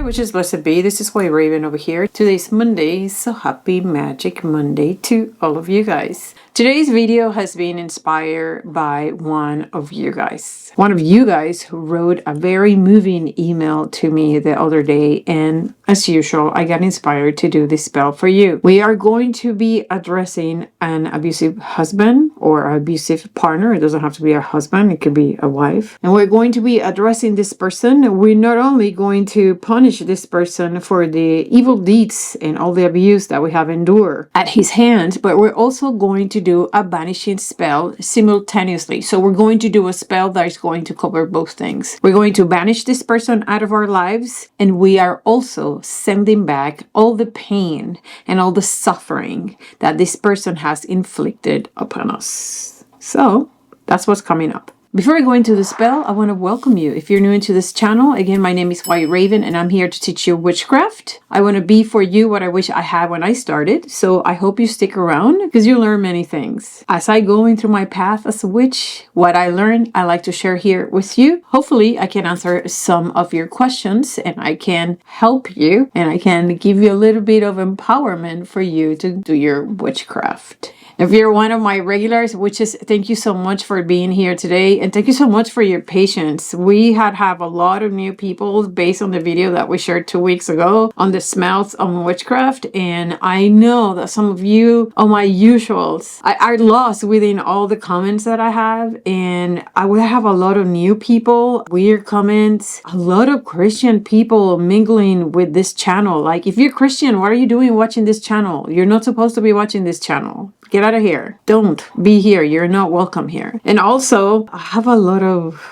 witches, blessed be. This is White Raven over here. Today's Monday, so happy Magic Monday to all of you guys. Today's video has been inspired by one of you guys. One of you guys who wrote a very moving email to me the other day, and as usual, I got inspired to do this spell for you. We are going to be addressing an abusive husband or abusive partner. It doesn't have to be a husband, it could be a wife. And we're going to be addressing this person. We're not only going to punish this person for the evil deeds and all the abuse that we have endured at his hands, but we're also going to do a banishing spell simultaneously. So we're going to do a spell that is going to cover both things. We're going to banish this person out of our lives, and we are also sending back all the pain and all the suffering that this person has inflicted upon us. So that's what's coming up. Before I go into the spell, I want to welcome you. If you're new into this channel, again, my name is White Raven and I'm here to teach you witchcraft. I want to be for you what I wish I had when I started. So I hope you stick around because you'll learn many things. As I go into my path as a witch, what I learned, I like to share here with you. Hopefully I can answer some of your questions and I can help you and I can give you a little bit of empowerment for you to do your witchcraft. If you're one of my regulars, witches, thank you so much for being here today. And thank you so much for your patience. We have a lot of new people based on the video that we shared 2 weeks ago on the smells on witchcraft. And I know that some of you on my usuals are lost within all the comments that I have. And I will have a lot of new people, weird comments, a lot of Christian people mingling with this channel. Like, if you're Christian, what are you doing watching this channel? You're not supposed to be watching this channel. Get out of here. Don't be here. You're not welcome here. And also, I have a lot of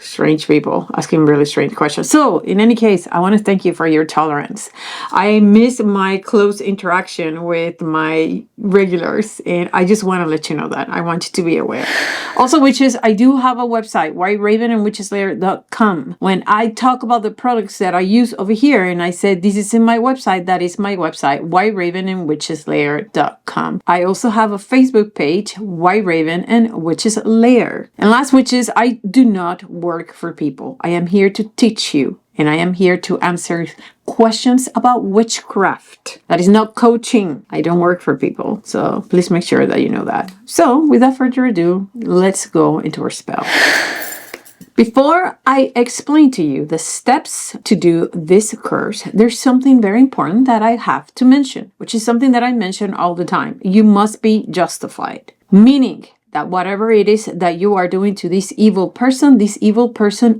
strange people asking really strange questions. So, in any case, I want to thank you for your tolerance. I miss my close interaction with my regulars, and I just want to let you know that. I want you to be aware. Also, witches, I do have a website, whiteravenandwitcheslayer.com. When I talk about the products that I use over here, and I said this is in my website, that is my website, whiteravenandwitcheslayer.com. I also have a Facebook page, White Raven and Witches Lair. And last, witches, I do not work for people. I am here to teach you, and I am here to answer questions about witchcraft. That is not coaching. I don't work for people. So please make sure that you know that. So without further ado, let's go into our spell. Before I explain to you the steps to do this curse, there's something very important that I have to mention, which is something that I mention all the time. You must be justified, meaning that whatever it is that you are doing to this evil person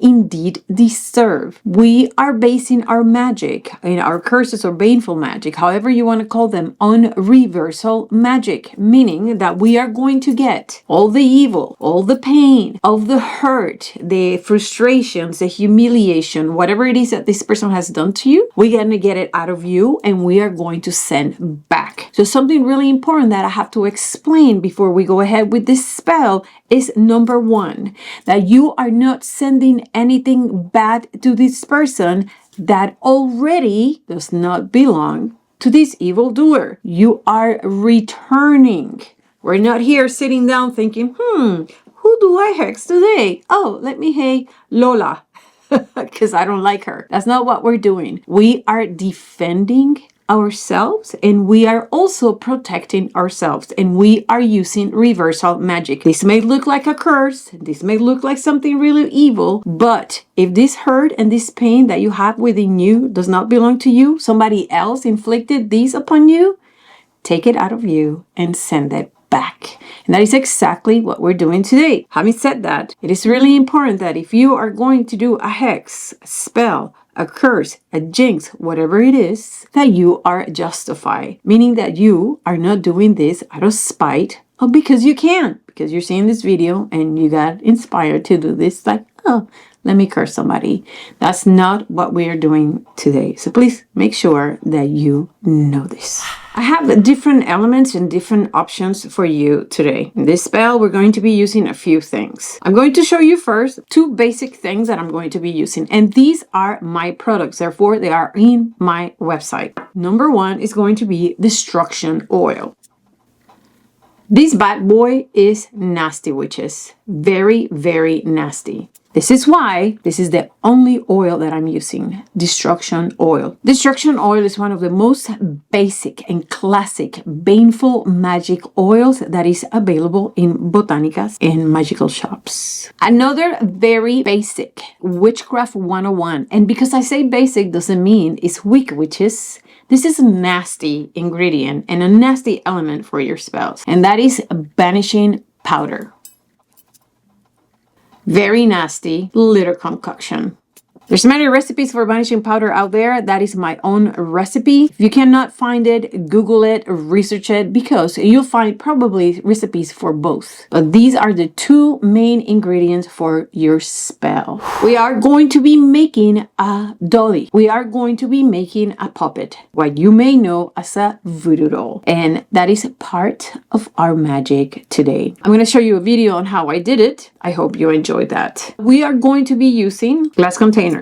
indeed deserve. We are basing our magic, in our curses or baneful magic, however you want to call them, on reversal magic, meaning that we are going to get all the evil, all the pain, all the hurt, the frustrations, the humiliation, whatever it is that this person has done to you, we're going to get it out of you and we are going to send back. So something really important that I have to explain before we go ahead with this spell is number one, that you are not sending anything bad to this person that already does not belong to this evil doer. You are returning. We're not here sitting down thinking, who do I hex today? Oh, let me hey Lola, because I don't like her. That's not what we're doing. We are defending ourselves, and we are also protecting ourselves, and we are using reversal magic. This may look like a curse, this may look like something really evil, but if this hurt and this pain that you have within you does not belong to you, somebody else inflicted these upon you, take it out of you and send it back. And that is exactly what we're doing today. Having said that, it is really important that if you are going to do a hex, a spell, a curse, a jinx, whatever it is, that you are justified, meaning that you are not doing this out of spite or because you can, because you're seeing this video and you got inspired to do this, like, oh, let me curse somebody. That's not what we are doing today. So please make sure that you know this. I have different elements and different options for you today. In this spell, we're going to be using a few things. I'm going to show you first 2 basic things that I'm going to be using. And these are my products. Therefore, they are in my website. Number 1 is going to be Destruction Oil. This bad boy is nasty, witches. Very, very nasty. This is why this is the only oil that I'm using, Destruction Oil. Destruction Oil is one of the most basic and classic baneful magic oils that is available in botanicas and magical shops. Another very basic witchcraft 101, and because I say basic doesn't mean it's weak witches. This is a nasty ingredient and a nasty element for your spells, and that is Banishing Powder. Very nasty little concoction. There's many recipes for banishing powder out there. That is my own recipe. If you cannot find it, Google it, research it, because you'll find probably recipes for both. But these are the two main ingredients for your spell. We are going to be making a dolly. We are going to be making a puppet, what you may know as a voodoo doll. And that is part of our magic today. I'm going to show you a video on how I did it. I hope you enjoyed that. We are going to be using glass container.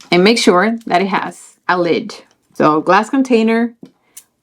And make sure that it has a lid. So glass container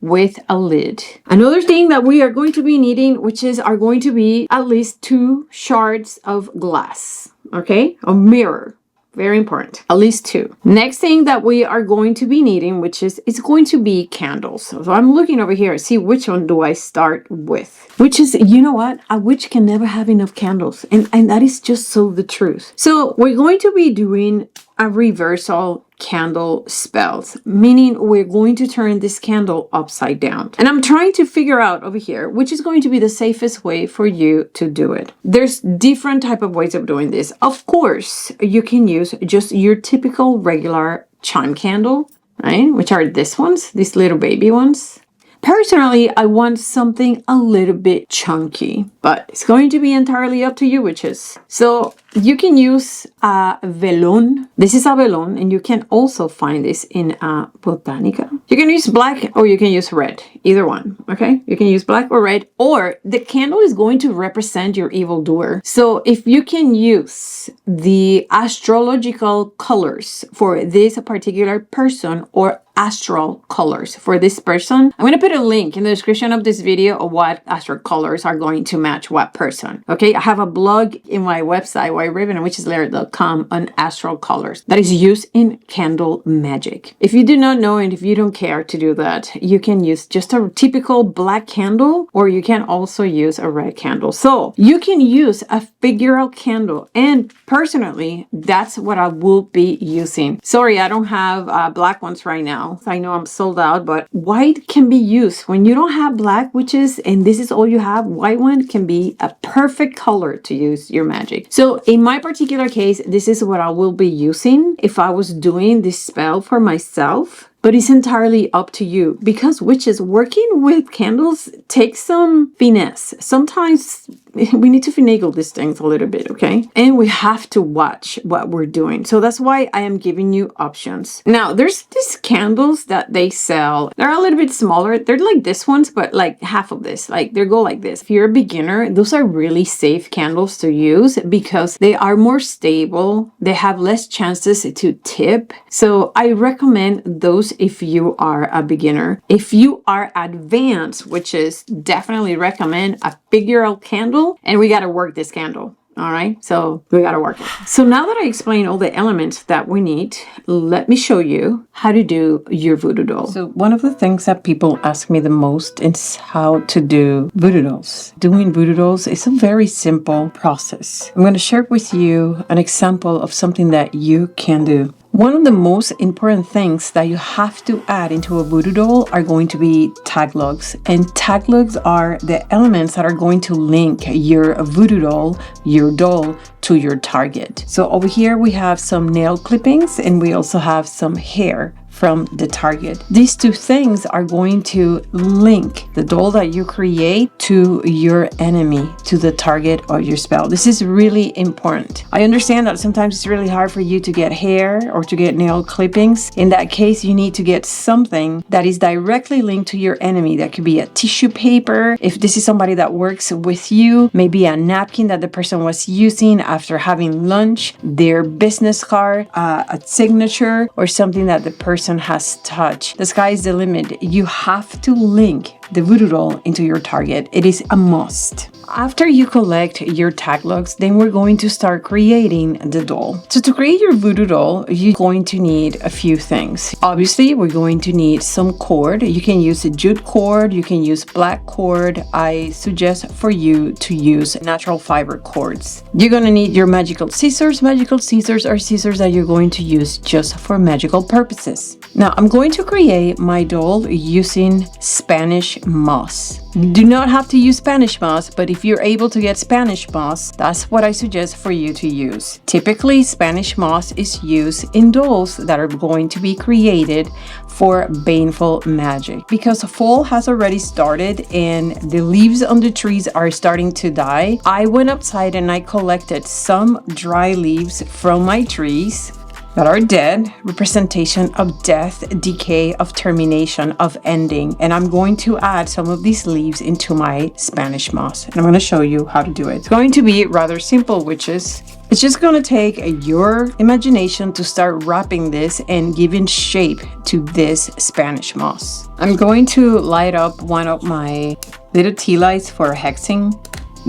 with a lid. Another thing that we are going to be needing, which are going to be at least 2 shards of glass. Okay, a mirror. Very important. At least 2. Next thing that we are going to be needing, it's going to be candles. So I'm looking over here, see which one do I start with. Which is, you know what? A witch can never have enough candles. And that is just so the truth. So we're going to be doing a reversal candle spells, meaning we're going to turn this candle upside down. And I'm trying to figure out over here which is going to be the safest way for you to do it. There's different type of ways of doing this. Of course, you can use just your typical regular chime candle, right? Which are these ones, these little baby ones. Personally, I want something a little bit chunky, but it's going to be entirely up to you, witches. So you can use a velón. This is a velón, and you can also find this in a botanica. You can use black or you can use red, either one, okay? You can use black or red, or the candle is going to represent your evil doer. So if you can use the astrological colors for this particular person or astral colors for this person. I'm going to put a link in the description of this video of what astral colors are going to match what person. Okay, I have a blog in my website, whiteraven.com, on astral colors that is used in candle magic. If you do not know and if you don't care to do that, you can use just a typical black candle, or you can also use a red candle. So you can use a figural candle, and personally, that's what I will be using. Sorry, I don't have black ones right now. I know I'm sold out, but white can be used when you don't have black witches and this is all you have. White one can be a perfect color to use your magic. So in my particular case, this is what I will be using if I was doing this spell for myself. But it's entirely up to you, because witches working with candles takes some finesse. Sometimes we need to finagle these things a little bit, okay? And we have to watch what we're doing. So that's why I am giving you options. Now, there's these candles that they sell. They're a little bit smaller. They're like this ones, but like half of this. Like they go like this. If you're a beginner, those are really safe candles to use because they are more stable. They have less chances to tip. So I recommend those if you are a beginner. If you are advanced, which is definitely recommend a figural candle, and we got to work this candle. All right, so we got to work it. So now that I explained all the elements that we need, let me show you how to do your voodoo doll. So one of the things that people ask me the most is how to do voodoo dolls. Doing voodoo dolls is a very simple process. I'm going to share with you an example of something that you can do. One of the most important things that you have to add into a voodoo doll are going to be tag logs. And tag logs are the elements that are going to link your voodoo doll, your doll, to your target. So over here we have some nail clippings and we also have some hair from the target. These two things are going to link the doll that you create to your enemy, to the target of your spell. This is really important. I understand that sometimes it's really hard for you to get hair or to get nail clippings. In that case, you need to get something that is directly linked to your enemy. That could be a tissue paper. If this is somebody that works with you, maybe a napkin that the person was using after having lunch, their business card, a signature, or something that the person has touched. The sky is the limit. You have to link the Voodoo Doll into your target. It is a must. After you collect your tag logs, then we're going to start creating the doll. So to create your Voodoo Doll, you're going to need a few things. Obviously, we're going to need some cord. You can use a jute cord, you can use black cord. I suggest for you to use natural fiber cords. You're going to need your magical scissors. Magical scissors are scissors that you're going to use just for magical purposes. Now, I'm going to create my doll using Spanish moss. You do not have to use Spanish moss, but if you're able to get Spanish moss, that's what I suggest for you to use. Typically, Spanish moss is used in dolls that are going to be created for baneful magic. Because fall has already started and the leaves on the trees are starting to die, I went outside and I collected some dry leaves from my trees that are dead, representation of death, decay, of termination, of ending. And I'm going to add some of these leaves into my Spanish moss. And I'm going to show you how to do it. It's going to be rather simple, witches. It's just going to take your imagination to start wrapping this and giving shape to this Spanish moss. I'm going to light up one of my little tea lights for hexing.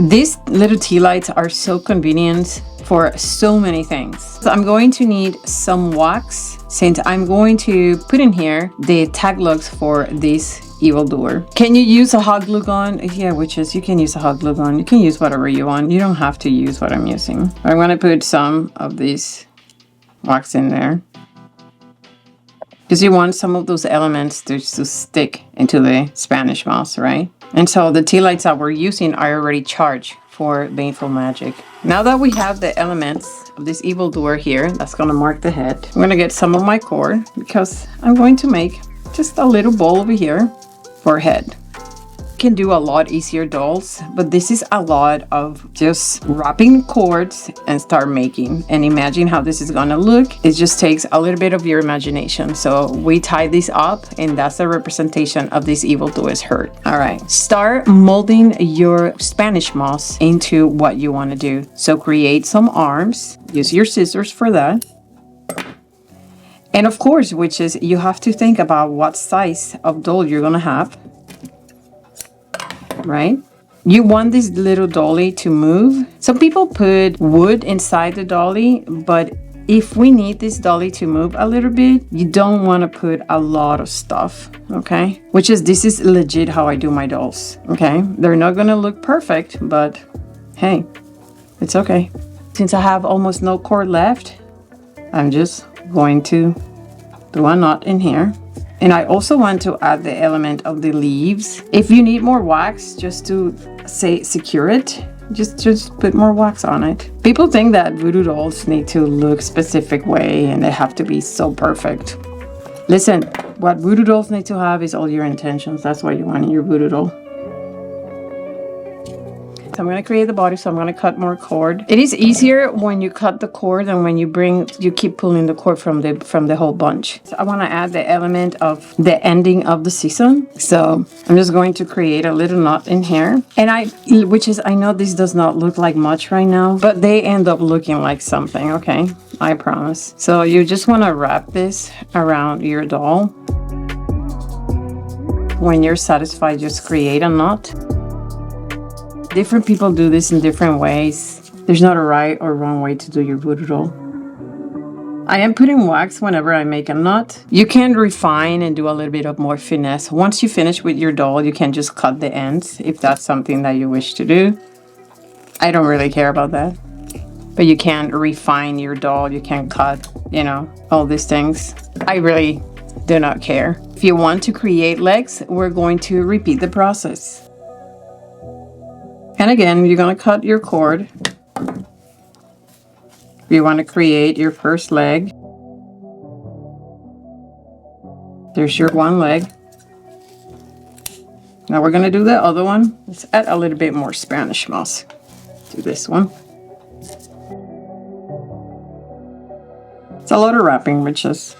These little tea lights are so convenient for so many things. So I'm going to need some wax, since I'm going to put in here the tag logs for this Evil Doer. Can you use a hot glue gun? Yeah, witches, you can use a hot glue gun. You can use whatever you want. You don't have to use what I'm using. I'm going to put some of this wax in there, because you want some of those elements to stick into the Spanish moss, right? And so the tea lights that we're using are already charged for baneful magic. Now that we have the elements of this Evil Doer here, that's going to mark the head. I'm going to get some of my cord, because I'm going to make just a little bowl over here for a head. You can do a lot easier dolls, but this is a lot of just wrapping cords and start making, and imagine how this is gonna look. It just takes a little bit of your imagination. So we tie this up, and that's the representation of this Evil Doer's hurt. All right, start molding your Spanish moss into what you want to do. So create some arms, use your scissors for that. And of course, witches, you have to think about what size of doll you're gonna have. Right? You want this little dolly to move. Some people put wood inside the dolly, but if we need this dolly to move a little bit, you don't want to put a lot of stuff, okay? Which is, this is legit how I do my dolls, okay? They're not gonna look perfect, but hey, it's okay. Since I have almost no cord left, I'm just going to do a knot in here. And I also want to add the element of the leaves. If you need more wax just to say secure it, just put more wax on it. People think that voodoo dolls need to look specific way and they have to be so perfect. Listen, what voodoo dolls need to have is all your intentions. That's what you want in your voodoo doll. So I'm going to create the body, so I'm going to cut more cord. It is easier when you cut the cord than when you keep pulling the cord from the whole bunch. So I want to add the element of the ending of the season. So I'm just going to create a little knot in here. And I know this does not look like much right now, but they end up looking like something, okay? I promise. So you just want to wrap this around your doll. When you're satisfied, just create a knot. Different people do this in different ways. There's not a right or wrong way to do your voodoo doll. I am putting wax whenever I make a knot. You can refine and do a little bit of more finesse. Once you finish with your doll, you can just cut the ends if that's something that you wish to do. I don't really care about that. But you can refine your doll. You can cut, all these things. I really do not care. If you want to create legs, we're going to repeat the process. And again, you're going to cut your cord. You want to create your first leg. There's your one leg. Now we're going to do the other one. Let's add a little bit more Spanish moss to this one. It's a lot of wrapping, witches.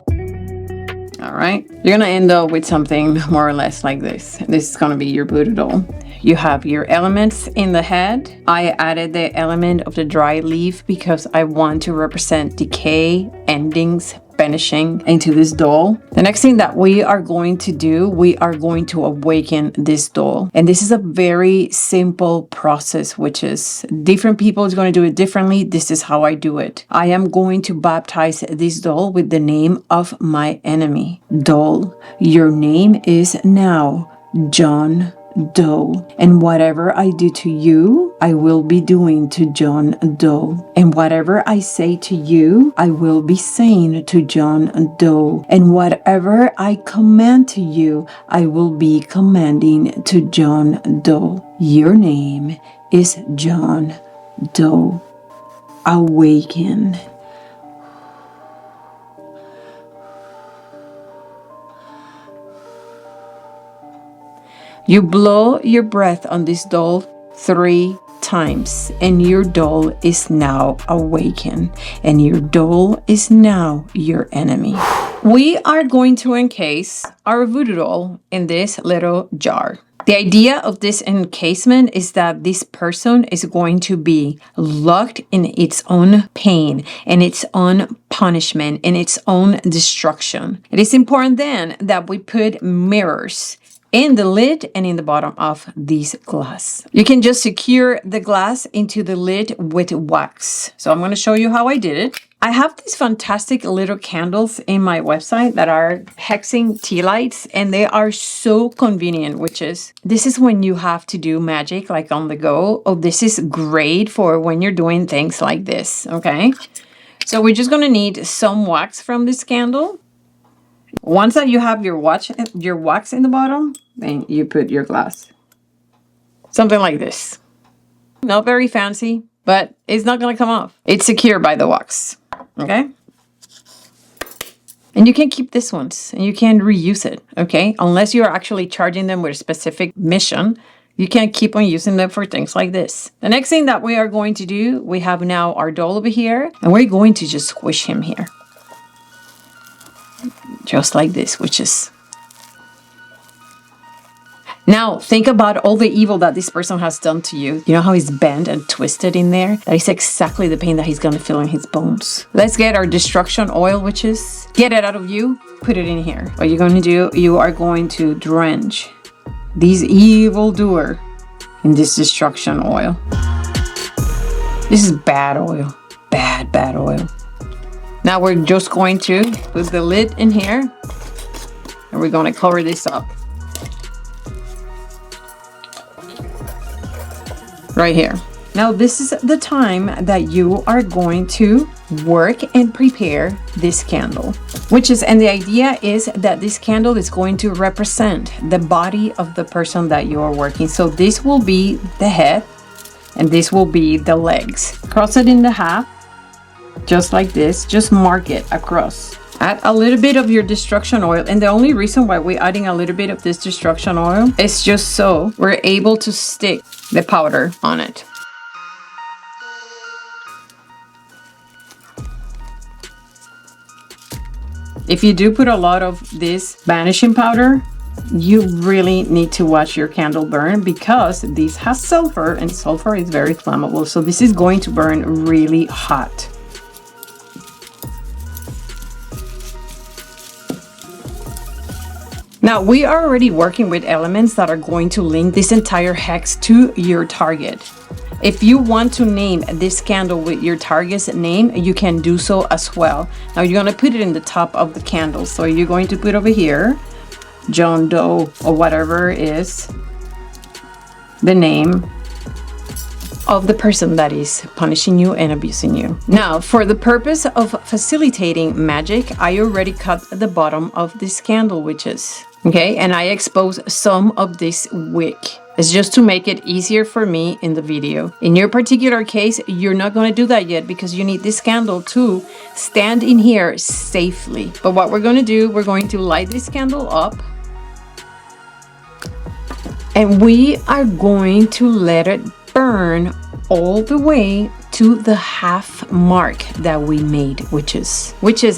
All right, you're going to end up with something more or less like this. This is going to be your voodoo doll. You have your elements in the head. I added the element of the dry leaf because I want to represent decay, endings, banishing into this doll. The next thing that we are going to do, we are going to awaken this doll. And this is a very simple process, which is different people is going to do it differently. This is how I do it. I am going to baptize this doll with the name of my enemy. Doll, your name is now John Doe, and whatever I do to you, I will be doing to John Doe, and whatever I say to you, I will be saying to John Doe, and whatever I command to you, I will be commanding to John Doe. Your name is John Doe. Awaken. You blow your breath on this doll 3 times, and your doll is now awakened, and your doll is now your enemy. We are going to encase our voodoo doll in this little jar. The idea of this encasement is that this person is going to be locked in its own pain and its own punishment and its own destruction. It is important then that we put mirrors in the lid and in the bottom of this glass. You can just secure the glass into the lid with wax. So I'm going to show you how I did it. I have these fantastic little candles in my website that are hexing tea lights, and they are so convenient, which is, this is when you have to do magic like on the go. Oh, this is great for when you're doing things like this, okay? So we're just going to need some wax from this candle. Once that you have your wax in the bottom, then you put your glass. Something like this. Not very fancy, but it's not going to come off. It's secure by the wax. Okay? And you can keep this ones and you can reuse it. Okay? Unless you're actually charging them with a specific mission, you can keep on using them for things like this. The next thing that we are going to do, we have now our doll over here, and we're going to just squish him here. Just like this, which is... Now, think about all the evil that this person has done to you. You know how he's bent and twisted in there? That is exactly the pain that he's going to feel in his bones. Let's get our destruction oil, witches. Get it out of you. Put it in here. What you're going to do, you are going to drench these Evil Doer in this destruction oil. This is bad oil. Bad oil. Now we're just going to put the lid in here, and we're going to cover this up. Right here. Now this is the time that you are going to work and prepare this candle, and the idea is that this candle is going to represent the body of the person that you are working. So this will be the head, and this will be the legs. Cross it in the half. Just like this, just mark it across. Add a little bit of your destruction oil, and the only reason why we're adding a little bit of this destruction oil is just so we're able to stick the powder on it. If you do put a lot of this banishing powder, you really need to watch your candle burn, because this has sulfur, and sulfur is very flammable. So this is going to burn really hot. Now, we are already working with elements that are going to link this entire hex to your target. If you want to name this candle with your target's name, you can do so as well. Now, you're going to put it in the top of the candle. So you're going to put over here, John Doe, or whatever is the name of the person that is punishing you and abusing you. Now, for the purpose of facilitating magic, I already cut the bottom of this candle, witches. Okay, and I expose some of this wick. It's just to make it easier for me in the video. In your particular case, you're not going to do that yet, because you need this candle to stand in here safely. But what we're going to do, we're going to light this candle up, and we are going to let it burn all the way to the half mark that we made, witches.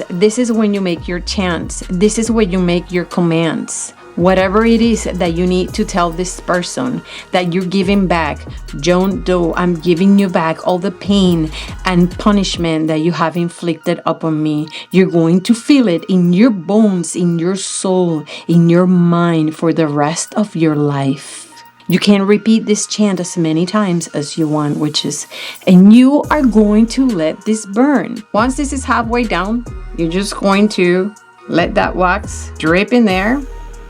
This is when you make your chants. This is when you make your commands. whatever it is that you need to tell this person that you're giving back. John Doe, I'm giving you back all the pain and punishment that you have inflicted upon me. You're going to feel it in your bones, in your soul, in your mind for the rest of your life. You can repeat this chant as many times as you want, witches, and you are going to let this burn. Once this is halfway down, you're just going to let that wax drip in there,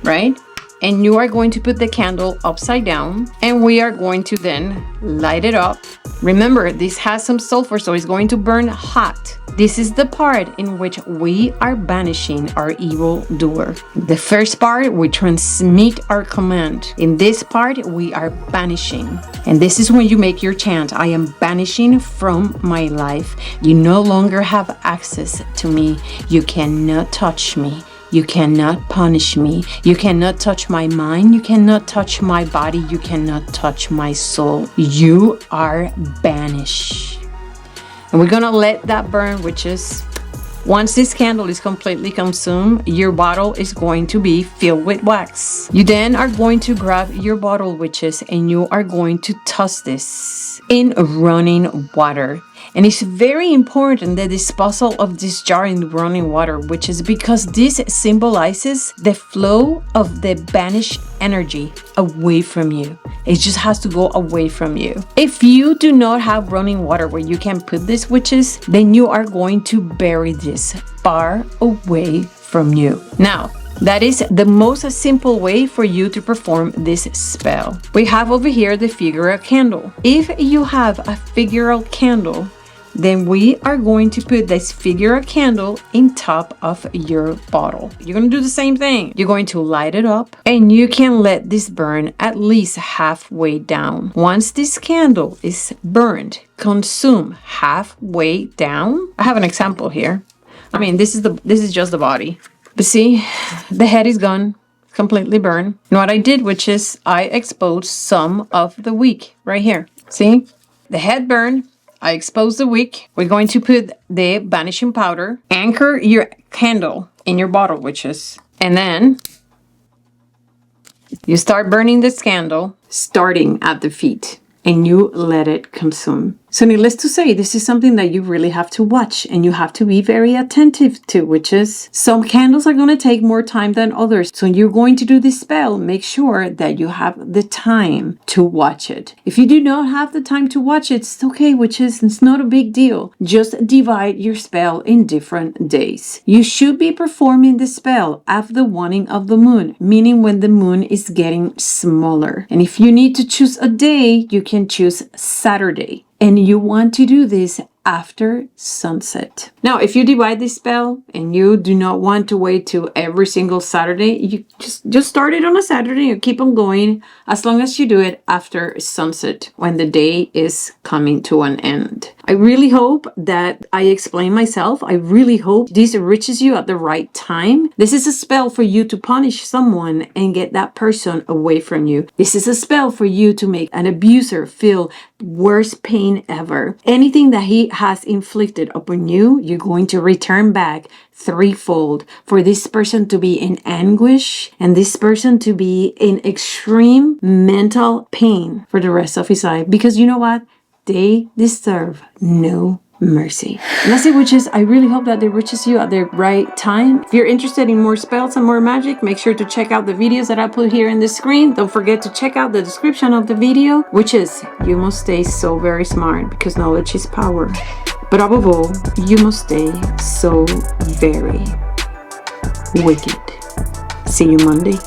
right? And you are going to put the candle upside down, and we are going to then light it up. Remember, this has some sulfur, so it's going to burn hot. This is the part in which we are banishing our evil doer. The first part, we transmit our command. In this part, we are banishing. And this is when you make your chant. I am banishing from my life. You no longer have access to me. You cannot touch me. You cannot punish me. You cannot touch my mind. You cannot touch my body. You cannot touch my soul. You are banished. And we're gonna let that burn, witches. Once this candle is completely consumed, your bottle is going to be filled with wax. You then are going to grab your bottle, witches, and you are going to toss this in running water. And it's very important the disposal of this jar in running water, which is because this symbolizes the flow of the banished energy away from you. It just has to go away from you. If you do not have running water where you can put these witches, then you are going to bury this far away from you. Now, that is the most simple way for you to perform this spell. We have over here the Figural candle. If you have a Figural candle, then we are going to put this Figural candle in top of your bottle. You're going to do the same thing. You're going to light it up, and you can let this burn at least halfway down. Once this candle is burned, consume halfway down. I have an example here. I mean, this is just the body. But see, the head is gone, completely burned. And what I did, which is I exposed some of the wick right here. See, the head burned. I exposed the wick. We're going to put the banishing powder. Anchor your candle in your bottle, witches. And then you start burning this candle, starting at the feet. And you let it consume. So needless to say, this is something that you really have to watch and you have to be very attentive to, witches. Some candles are going to take more time than others. So when you're going to do this spell, make sure that you have the time to watch it. If you do not have the time to watch it, it's okay, witches. It's not a big deal. Just divide your spell in different days. You should be performing the spell after the waning of the moon, meaning when the moon is getting smaller. And if you need to choose a day, you can choose Saturday. And you want to do this after sunset. Now, if you divide this spell and you do not want to wait till every single Saturday, you just start it on a Saturday and keep on going as long as you do it after sunset when the day is coming to an end. I really hope that I explain myself. I really hope this reaches you at the right time. This is a spell for you to punish someone and get that person away from you. This is a spell for you to make an abuser feel worst pain ever. Anything that he has inflicted upon you, you're going to return back threefold for this person to be in anguish and this person to be in extreme mental pain for the rest of his life. Because you know what? They deserve no mercy. And that's it, witches. I really hope that it reaches you at the right time. If you're interested in more spells and more magic, make sure to check out the videos that I put here in the screen. Don't forget to check out the description of the video. Witches, you must stay so very smart because knowledge is power. But above all, you must stay so very wicked. See you Monday.